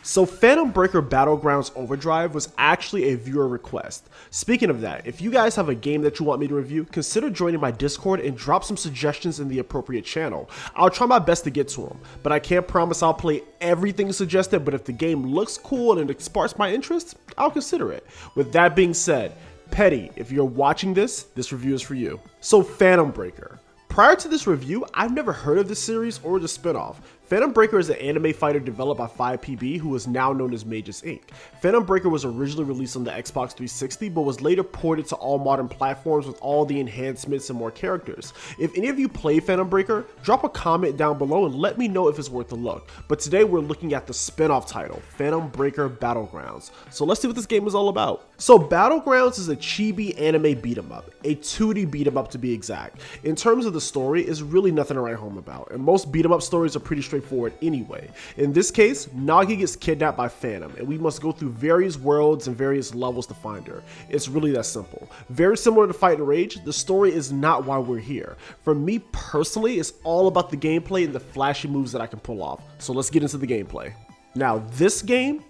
So Phantom Breaker Battlegrounds Overdrive was actually a viewer request. Speaking of that, if you guys have a game that you want me to review, consider joining my Discord and drop some suggestions in the appropriate channel. I'll try my best to get to them, but I can't promise I'll play everything suggested, but if the game looks cool and it sparks my interest, I'll consider it. With that being said, Petty, if you're watching this review is for you. So Phantom Breaker. Prior to this review, I've never heard of this series or the spinoff. Phantom Breaker is an anime fighter developed by 5PB, who is now known as Magus Inc. Phantom Breaker was originally released on the Xbox 360, but was later ported to all modern platforms with all the enhancements and more characters. If any of you play Phantom Breaker, drop a comment down below and let me know if it's worth a look. But today we're looking at the spinoff title, Phantom Breaker Battlegrounds. So let's see what this game is all about. So Battlegrounds is a chibi anime beat 'em up, a 2D beat 'em up to be exact. In terms of the story, it's really nothing to write home about, and most beat 'em up stories are pretty straightforward anyway. In this case, Nagi gets kidnapped by Phantom, and we must go through various worlds and various levels to find her. It's really that simple. Very similar to Fight and Rage, the story is not why we're here. For me personally, it's all about the gameplay and the flashy moves that I can pull off. So let's get into the gameplay. Now this game,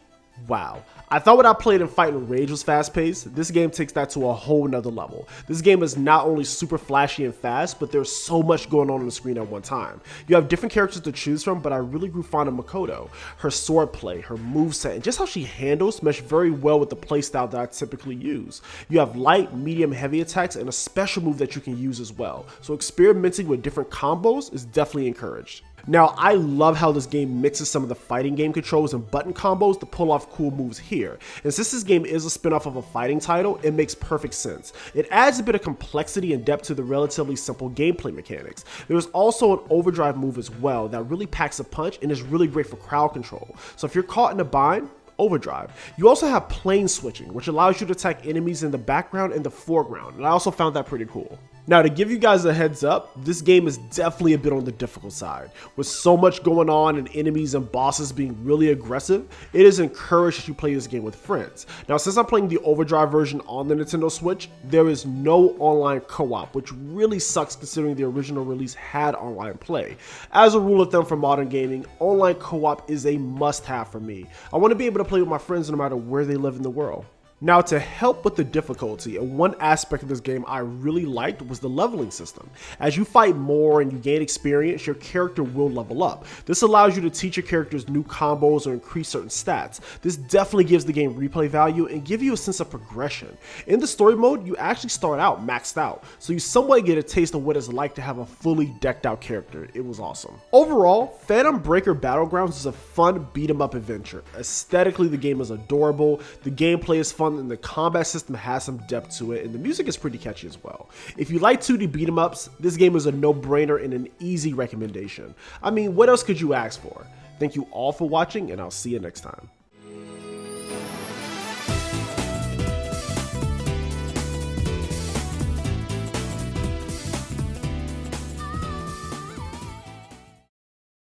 wow. I thought what I played in Fight and Rage was fast paced. This game takes that to a whole nother level. This game is not only super flashy and fast, but there's so much going on the screen at one time. You have different characters to choose from, but I really grew fond of Makoto. Her swordplay, her moveset, and just how she handles mesh very well with the playstyle that I typically use. You have light, medium, heavy attacks, and a special move that you can use as well. So experimenting with different combos is definitely encouraged. Now, I love how this game mixes some of the fighting game controls and button combos to pull off cool moves here. And since this game is a spin-off of a fighting title, it makes perfect sense. It adds a bit of complexity and depth to the relatively simple gameplay mechanics. There's also an overdrive move as well that really packs a punch and is really great for crowd control. So if you're caught in a bind, overdrive. You also have plane switching, which allows you to attack enemies in the background and the foreground, and I also found that pretty cool. Now, to give you guys a heads up, this game is definitely a bit on the difficult side. With so much going on and enemies and bosses being really aggressive, it is encouraged that you play this game with friends. Now, since I'm playing the Overdrive version on the Nintendo Switch, there is no online co-op, which really sucks considering the original release had online play. As a rule of thumb for modern gaming, online co-op is a must-have for me. I want to be able to play with my friends no matter where they live in the world. Now, to help with the difficulty, and one aspect of this game I really liked was the leveling system. As you fight more and you gain experience, your character will level up. This allows you to teach your characters new combos or increase certain stats. This definitely gives the game replay value and give you a sense of progression. In the story mode, you actually start out maxed out, so you somewhat get a taste of what it's like to have a fully decked out character. It was awesome. Overall, Phantom Breaker Battlegrounds is a fun beat 'em up adventure. Aesthetically, the game is adorable, the gameplay is fun, and the combat system has some depth to it, and the music is pretty catchy as well. If you like 2D beat 'em ups, this game is a no-brainer and an easy recommendation. I mean, what else could you ask for? Thank you all for watching, and I'll see you next time.